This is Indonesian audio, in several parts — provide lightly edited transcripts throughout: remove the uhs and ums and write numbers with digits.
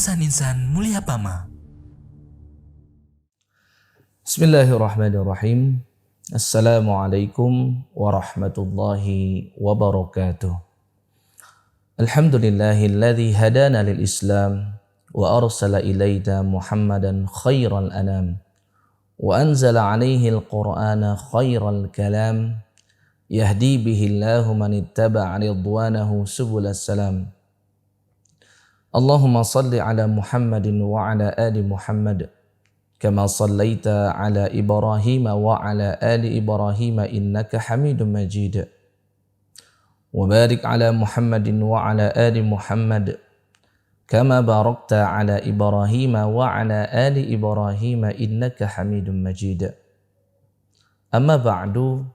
Insan-insan mulia Pama. Bismillahirrahmanirrahim. Assalamualaikum warahmatullahi wabarakatuh. Alhamdulillahilladzi hadana lil Islam wa arsala ilaina Muhammadan khairal anam wa anzala alaihi al-Qur'ana khairal kalam yahdi bihillahu man ittaba'a ridwanahu subulas salam. Allahumma salli ala Muhammadin wa ala ali Muhammad kama sallaita ala Ibrahim wa ala ali Ibrahim innaka Hamidum Majid. Wa barik ala Muhammadin wa ala ali Muhammad kama barakta ala Ibrahim wa ala ali Ibrahim innaka Hamidum Majid. Amma ba'du,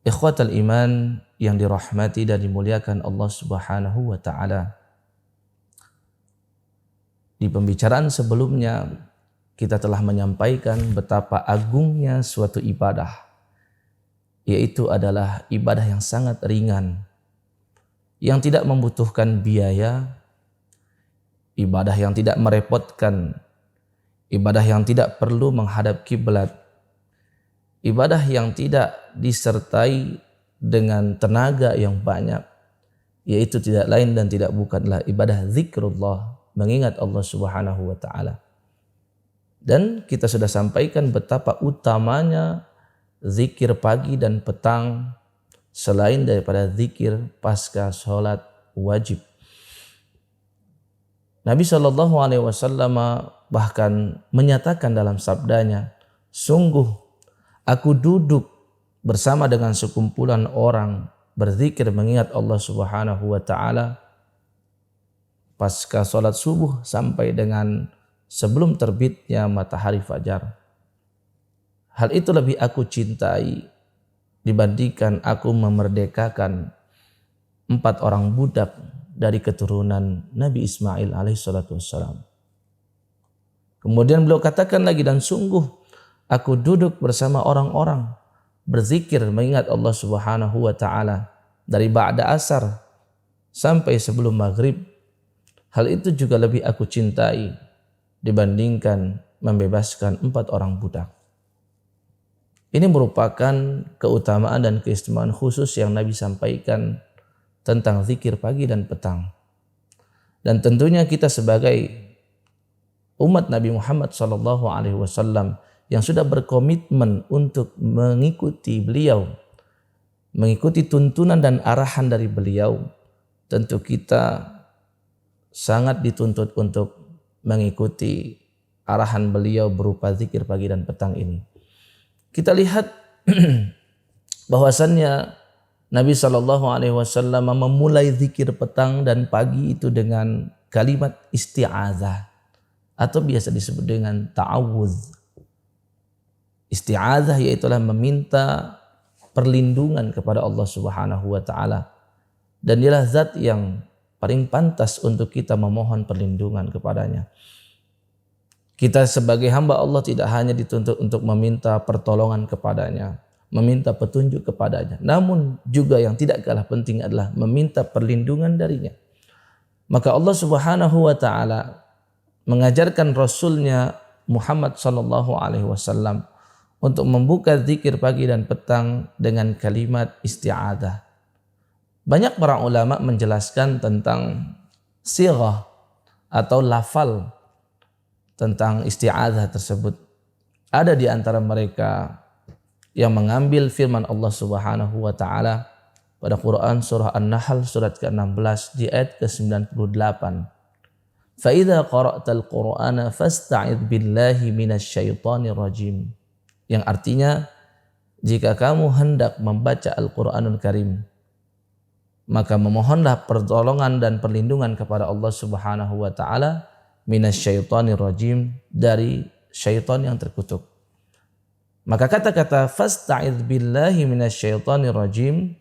ikhwatal iman yang dirahmati dan dimuliakan Allah Subhanahu wa taala. Di pembicaraan sebelumnya kita telah menyampaikan betapa agungnya suatu ibadah, yaitu adalah ibadah yang sangat ringan, yang tidak membutuhkan biaya, ibadah yang tidak merepotkan, ibadah yang tidak perlu menghadap kiblat, ibadah yang tidak disertai dengan tenaga yang banyak, yaitu tidak lain dan tidak bukanlah ibadah zikrullah, mengingat Allah Subhanahu wa taala. Dan kita sudah sampaikan betapa utamanya zikir pagi dan petang selain daripada zikir pasca sholat wajib. Nabi SAW bahkan menyatakan dalam sabdanya, sungguh aku duduk bersama dengan sekumpulan orang berzikir mengingat Allah Subhanahu wa taala pasca sholat subuh sampai dengan sebelum terbitnya matahari fajar. Hal itu lebih aku cintai dibandingkan aku memerdekakan 4 orang budak dari keturunan Nabi Ismail alaihissalatu wassalam. Kemudian beliau katakan lagi, dan sungguh aku duduk bersama orang-orang berzikir mengingat Allah Subhanahu wa taala dari ba'da asar sampai sebelum maghrib. Hal itu juga lebih aku cintai dibandingkan membebaskan 4 orang budak. Ini merupakan keutamaan dan keistimewaan khusus yang Nabi sampaikan tentang zikir pagi dan petang. Dan tentunya kita sebagai umat Nabi Muhammad SAW yang sudah berkomitmen untuk mengikuti beliau, mengikuti tuntunan dan arahan dari beliau, tentu kita sangat dituntut untuk mengikuti arahan beliau berupa zikir pagi dan petang ini. Kita lihat bahwasannya Nabi SAW memulai zikir petang dan pagi itu dengan kalimat isti'adzah atau biasa disebut dengan ta'awudz. Isti'adzah yaitulah meminta perlindungan kepada Allah Subhanahu wa taala, dan dialah zat yang paling pantas untuk kita memohon perlindungan kepadanya. Kita sebagai hamba Allah tidak hanya dituntut untuk meminta pertolongan kepadanya, meminta petunjuk kepadanya, namun juga yang tidak kalah penting adalah meminta perlindungan darinya. Maka Allah Subhanahu wa taala mengajarkan Rasulnya Muhammad sallallahu alaihi wasallam untuk membuka zikir pagi dan petang dengan kalimat isti'adzah. Banyak para ulama menjelaskan tentang sirah atau lafal tentang isti'adzah tersebut. Ada di antara mereka yang mengambil firman Allah Subhanahu wa taala pada Quran surah An-Nahl surat ke-16 di ayat ke-98. Fa idza qara'tal Qur'ana fasta'idz billahi minasyaitonir rajim. Yang artinya, jika kamu hendak membaca Al-Qur'anul Karim, maka memohonlah pertolongan dan perlindungan kepada Allah Subhanahu wa taala minasyaitonir rajim, dari syaitan yang terkutuk. Maka kata-kata fasta'idz billahi minasyaitonir rajim,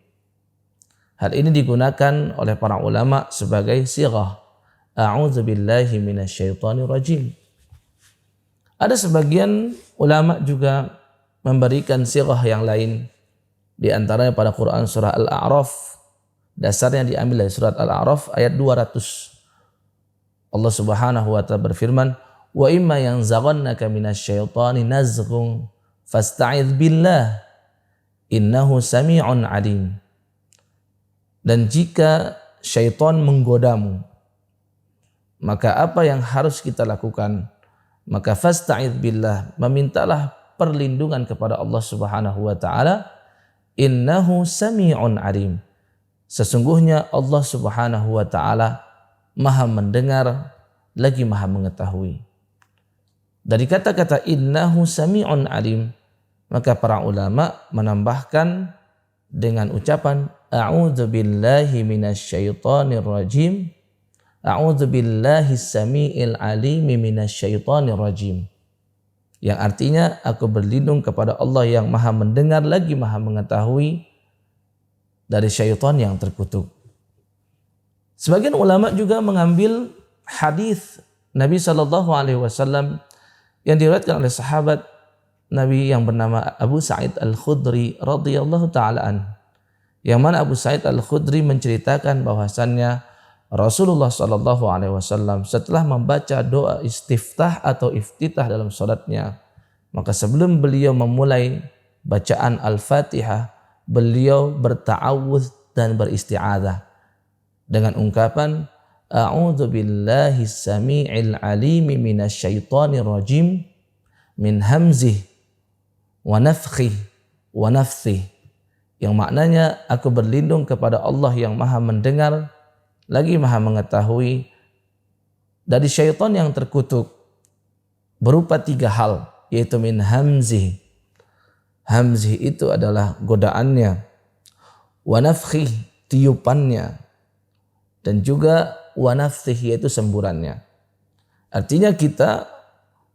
hal ini digunakan oleh para ulama sebagai sighah a'udzubillahi minasyaitonir rajim. Ada sebagian ulama juga memberikan sighah yang lain, di antaranya pada Quran surah Al-A'raf. Dasarnya diambil dari surat Al-A'raf ayat 200. Allah Subhanahu wa taala berfirman, "Wa imma yanzaghannaka minasyaitani nazghun fasta'idz billah innahu sami'un alim." Dan jika syaitan menggodamu, maka apa yang harus kita lakukan? Maka fasta'idz billah, memintalah perlindungan kepada Allah Subhanahu wa taala. Innahu sami'un alim. Sesungguhnya Allah Subhanahu wa taala Maha mendengar lagi Maha mengetahui. Dari kata-kata innahu sami'un alim, maka para ulama menambahkan dengan ucapan a'udzu billahi minasyaitonir rajim. A'udzu billahi samiil alimi minasyaitonir rajim. Yang artinya aku berlindung kepada Allah yang Maha mendengar lagi Maha mengetahui dari syaitan yang terkutuk. Sebagian ulama juga mengambil hadis Nabi SAW yang diriwayatkan oleh sahabat Nabi yang bernama Abu Sa'id Al-Khudri radhiyallahu ta'ala an. Yang mana Abu Sa'id Al-Khudri menceritakan bahwasannya Rasulullah SAW setelah membaca doa istiftah atau iftitah dalam salatnya, maka sebelum beliau memulai bacaan Al-Fatihah, beliau berta'awudz dan beristi'adzah dengan ungkapan a'udzu billahi samii'il alimi minasyaitonir rajim min hamzih wa nafkhih wa nafthih, yang maknanya aku berlindung kepada Allah yang Maha mendengar lagi Maha mengetahui dari syaitan yang terkutuk berupa 3 hal, yaitu min hamzih. Hamzih itu adalah godaannya, wa nafkhih tiupannya, dan juga wa nafthih yaitu semburannya. Artinya kita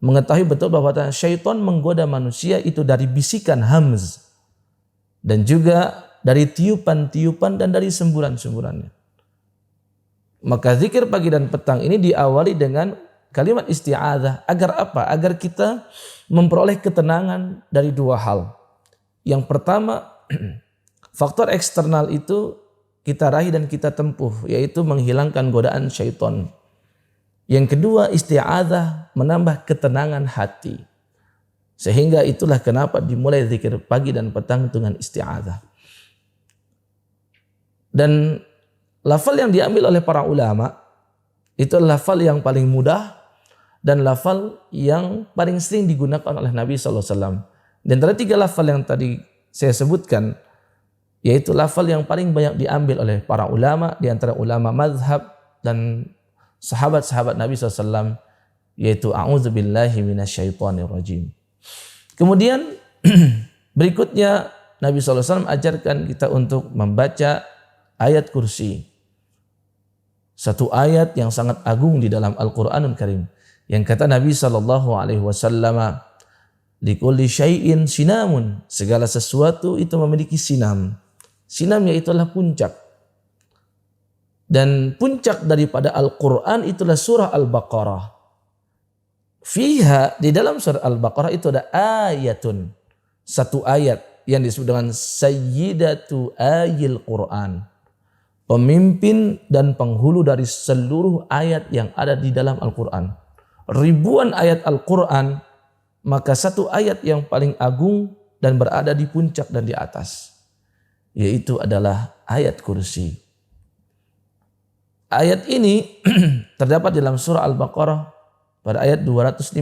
mengetahui betul bahwa syaitan menggoda manusia itu dari bisikan hamz, dan juga dari tiupan-tiupan dan dari semburan-semburannya. Maka zikir pagi dan petang ini diawali dengan kalimat isti'adzah. Agar apa? Agar kita memperoleh ketenangan dari 2 hal. Yang pertama, faktor eksternal itu kita raih dan kita tempuh, yaitu menghilangkan godaan syaitan. Yang kedua, isti'adzah menambah ketenangan hati. Sehingga itulah kenapa dimulai zikir pagi dan petang dengan isti'adzah. Dan lafal yang diambil oleh para ulama itu lafal yang paling mudah dan lafal yang paling sering digunakan oleh Nabi SAW. Dan antara 3 lafal yang tadi saya sebutkan, yaitu lafal yang paling banyak diambil oleh para ulama, di antara ulama mazhab dan sahabat-sahabat Nabi SAW, yaitu a'udzu billahi minasyaitonir rajim. Kemudian berikutnya Nabi SAW ajarkan kita untuk membaca ayat kursi. Satu ayat yang sangat agung di dalam Al-Quranul Karim. Yang kata Nabi SAW, likulli syai'in sinamun. Segala sesuatu itu memiliki sinam. Sinamnya itulah puncak. Dan puncak daripada Al-Quran itulah surah Al-Baqarah. Fiha, di dalam surah Al-Baqarah itu ada ayatun. Satu ayat yang disebut dengan Sayyidatu Ayil Quran. Pemimpin dan penghulu dari seluruh ayat yang ada di dalam Al-Quran. Ribuan ayat Al-Quran, maka satu ayat yang paling agung dan berada di puncak dan di atas, yaitu adalah ayat kursi. Ayat ini terdapat dalam surah Al-Baqarah pada ayat 255.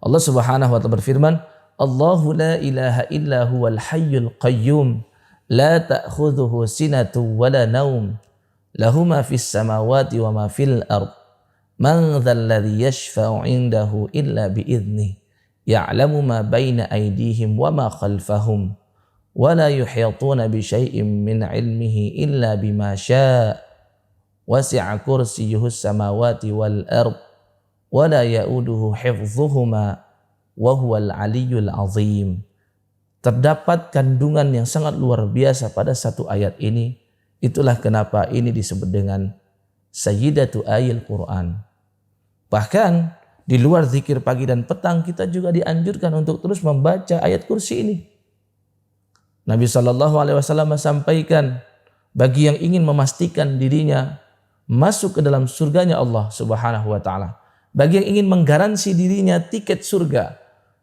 Allah Subhanahu wa taala berfirman, Allahu la ilaha illa huwal hayyul qayyum la ta'khudhuhu sinatu wa la naum lahu ma fis samawati wa ma fil ard man dzal ladzi yashfa'u 'indahu illa bi idznih ya'lamu ma baina aydihim wa ma khalfahum wa la yuhituna bi syai'in min 'ilmihi illa bima syaa' wasi'a kursiyyuhus samawati wal ard wa la ya'uduhu hifdhuhuma wa huwal 'aliyyul 'azim. Terdapat kandungan yang sangat luar biasa pada satu ayat ini. Itulah kenapa ini disebut dengan Sayyidatu Ayil Quran. Bahkan di luar zikir pagi dan petang kita juga dianjurkan untuk terus membaca ayat kursi ini. Nabi SAW sampaikan, bagi yang ingin memastikan dirinya masuk ke dalam surganya Allah Subhanahu wa taala. Bagi yang ingin menggaransi dirinya tiket surga,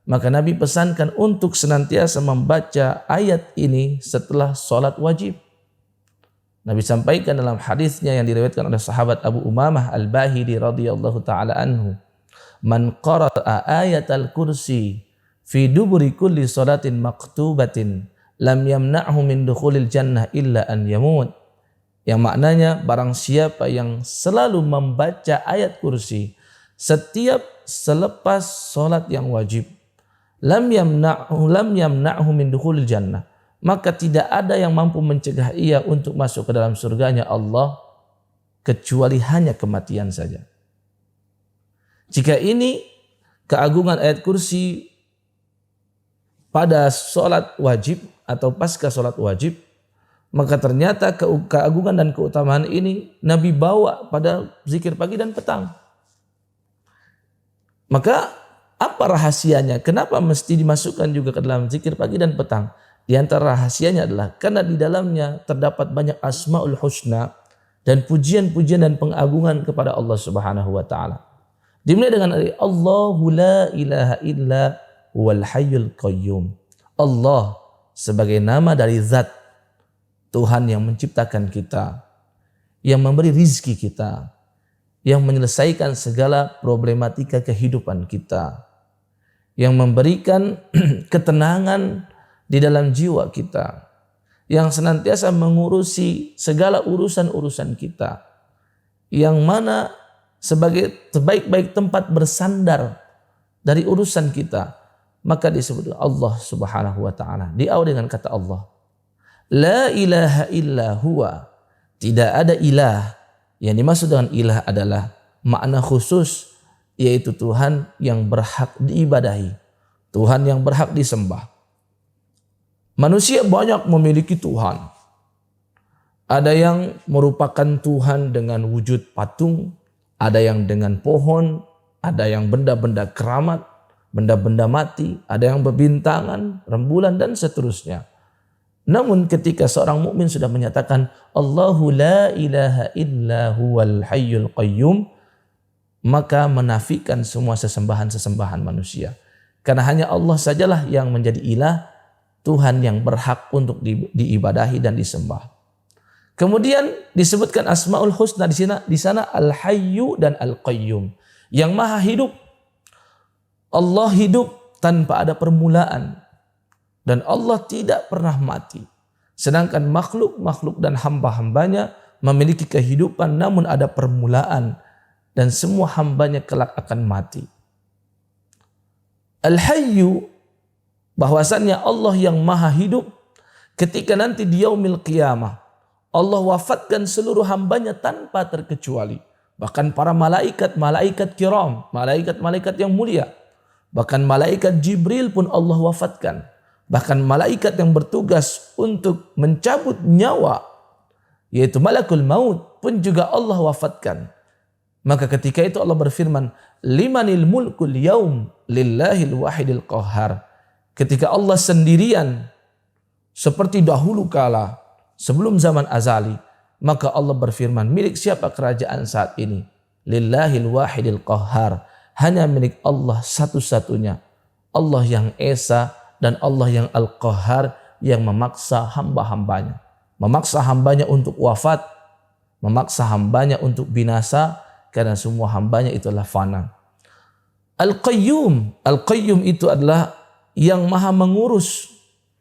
maka Nabi pesankan untuk senantiasa membaca ayat ini setelah salat wajib. Nabi sampaikan dalam hadisnya yang diriwayatkan oleh sahabat Abu Umamah Al-Bahili radhiyallahu taala anhu, "Man qara'a ayatal kursi fi duburi kulli salatin maktubatin lam yamna'hu min dukhulil jannah illa an yamut." Yang maknanya barang siapa yang selalu membaca ayat kursi setiap selepas salat yang wajib, lam yamna'hu min dukhulil jannah, maka tidak ada yang mampu mencegah ia untuk masuk ke dalam surganya Allah kecuali hanya kematian saja. Jika ini keagungan ayat kursi pada sholat wajib atau pasca sholat wajib, maka ternyata keagungan dan keutamaan ini Nabi bawa pada zikir pagi dan petang. Maka apa rahasianya? Kenapa mesti dimasukkan juga ke dalam zikir pagi dan petang? Di antara rahasianya adalah karena di dalamnya terdapat banyak asmaul husna dan pujian-pujian dan pengagungan kepada Allah Subhanahu wa taala. Dimulai dengan Allahu la ilaha illa huwal hayyul qayyum. Allah sebagai nama dari zat Tuhan yang menciptakan kita, yang memberi rizki kita, yang menyelesaikan segala problematika kehidupan kita, yang memberikan ketenangan di dalam jiwa kita, yang senantiasa mengurusi segala urusan-urusan kita, yang mana sebagai sebaik-baik tempat bersandar dari urusan kita, maka disebut Allah Subhanahu wa taala. Diawali dengan kata Allah. La ilaha illa huwa. Tidak ada ilah. Yang dimaksud dengan ilah adalah makna khusus, yaitu Tuhan yang berhak diibadahi, Tuhan yang berhak disembah. Manusia banyak memiliki Tuhan. Ada yang merupakan Tuhan dengan wujud patung, ada yang dengan pohon, ada yang benda-benda keramat, benda-benda mati, ada yang berbintangan, rembulan dan seterusnya. Namun ketika seorang mukmin sudah menyatakan Allahu la ilaha illa huwal hayyul qayyum, maka menafikan semua sesembahan-sesembahan manusia. Karena hanya Allah sajalah yang menjadi ilah, Tuhan yang berhak untuk diibadahi dan disembah. Kemudian disebutkan Asmaul Husna di sana Al-Hayyu dan Al-Qayyum, yang maha hidup. Allah hidup tanpa ada permulaan dan Allah tidak pernah mati. Sedangkan makhluk-makhluk dan hamba-hambanya memiliki kehidupan namun ada permulaan dan semua hambanya kelak akan mati. Al-Hayyu, bahwasannya Allah yang maha hidup, ketika nanti di yaumil qiyamah Allah wafatkan seluruh hambanya tanpa terkecuali. Bahkan para malaikat kiram, malaikat yang mulia, bahkan malaikat Jibril pun Allah wafatkan. Bahkan malaikat yang bertugas untuk mencabut nyawa, yaitu malakul maut, pun juga Allah wafatkan. Maka ketika itu Allah berfirman, limanil mulkul yaum lillahil wahidil qahhar. Ketika Allah sendirian seperti dahulu kala sebelum zaman azali, maka Allah berfirman, milik siapa kerajaan saat ini? Lillahil wahidil qahhar. Hanya milik Allah satu-satunya. Allah yang Esa dan Allah yang Al-Qahhar, yang memaksa hamba-hambanya. Memaksa hambanya untuk wafat, memaksa hambanya untuk binasa, karena semua hambanya itulah fana. Al-Qayyum itu adalah yang maha mengurus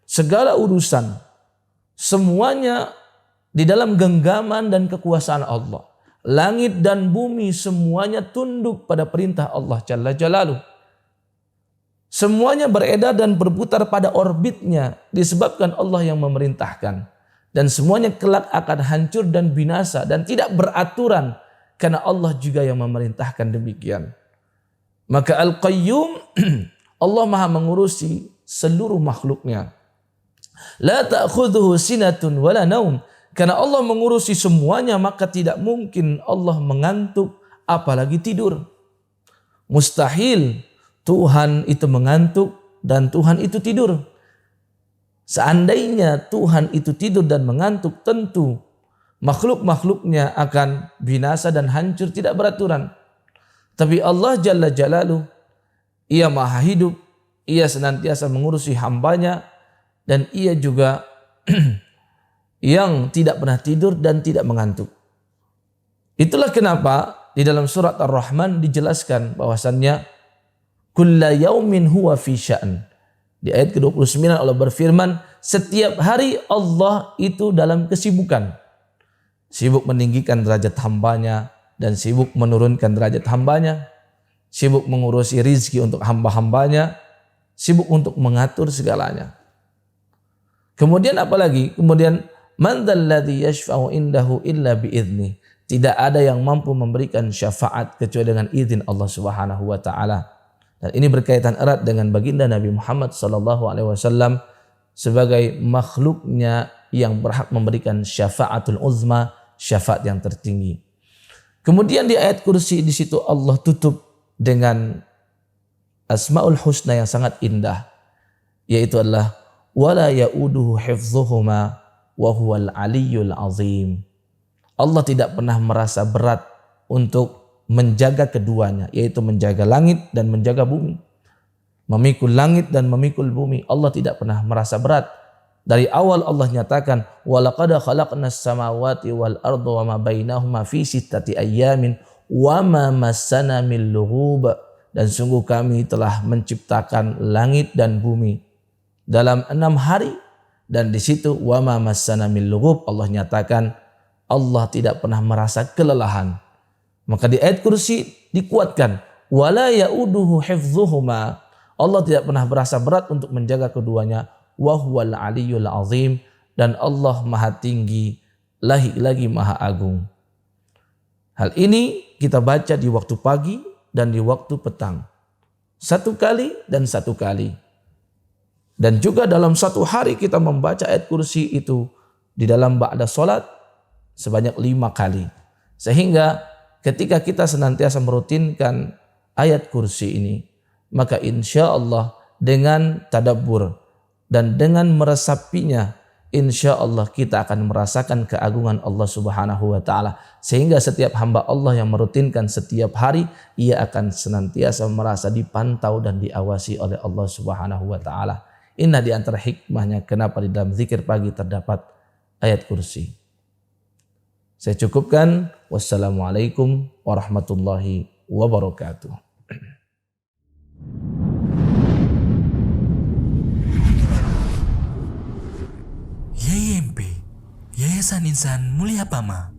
segala urusan, semuanya di dalam genggaman dan kekuasaan Allah. Langit dan bumi semuanya tunduk pada perintah Allah Jalla Jalaluh. Semuanya beredar dan berputar pada orbitnya disebabkan Allah yang memerintahkan. Dan semuanya kelak akan hancur dan binasa dan tidak beraturan karena Allah juga yang memerintahkan demikian. Maka Al-Qayyum, Allah maha mengurusi seluruh makhluknya. La ta'khudhuhu sinatun wala naum. Karena Allah mengurusi semuanya, maka tidak mungkin Allah mengantuk apalagi tidur. Mustahil Tuhan itu mengantuk dan Tuhan itu tidur. Seandainya Tuhan itu tidur dan mengantuk, tentu makhluk-makhluknya akan binasa dan hancur, tidak beraturan. Tapi Allah Jalla Jalaluh, ia maha hidup, ia senantiasa mengurusi hambanya, dan ia juga yang tidak pernah tidur dan tidak mengantuk. Itulah kenapa di dalam surat Ar-Rahman dijelaskan bahwasannya kulla yaumin huwa fi sya'n. Di ayat ke-29 Allah berfirman, setiap hari Allah itu dalam kesibukan. Sibuk meninggikan derajat hambanya dan sibuk menurunkan derajat hambanya. Sibuk mengurusi rizki untuk hamba-hambanya. Sibuk untuk mengatur segalanya. Kemudian apalagi? Kemudian man dzalladzi yashfa'u indahu illa bi'idznih. Tidak ada yang mampu memberikan syafaat kecuali dengan izin Allah Subhanahu wa taala. Dan ini berkaitan erat dengan baginda Nabi Muhammad sallallahu alaihi wasallam sebagai makhluknya yang berhak memberikan syafaatul uzma, syafaat yang tertinggi. Kemudian di ayat kursi di situ Allah tutup dengan asmaul husna yang sangat indah, yaitu adalah wala yauduhu hifdzuhuma wa huwal aliyyul azim. Allah tidak pernah merasa berat untuk menjaga keduanya, yaitu menjaga langit dan menjaga bumi. Memikul langit dan memikul bumi, Allah tidak pernah merasa berat. Dari awal Allah nyatakan walaqad khalaqnas samawati wal arda wama bainahuma fi sittati ayyamin wama massana min lughub. Dan sungguh kami telah menciptakan langit dan bumi dalam 6 hari, dan di situ wama massana min lughub, Allah nyatakan Allah tidak pernah merasa kelelahan. Maka di ayat kursi dikuatkan wala yauduhu hifdzuhuma, Allah tidak pernah berasa berat untuk menjaga keduanya, wa huwal aliyyul azim, dan Allah maha tinggi lagi maha agung. Hal ini kita baca di waktu pagi dan di waktu petang, 1 kali dan 1 kali. Dan juga dalam 1 hari kita membaca ayat kursi itu di dalam ba'da salat sebanyak 5 kali. Sehingga ketika kita senantiasa merutinkan ayat kursi ini, maka insya Allah dengan tadabbur dan dengan meresapinya, insya Allah kita akan merasakan keagungan Allah Subhanahu wa ta'ala. Sehingga setiap hamba Allah yang merutinkan setiap hari, ia akan senantiasa merasa dipantau dan diawasi oleh Allah Subhanahu wa ta'ala. Inilah di antara hikmahnya kenapa di dalam zikir pagi terdapat ayat kursi. Saya cukupkan. Wassalamualaikum warahmatullahi wabarakatuh. YIMP, Yayasan Insan Mulia Pama.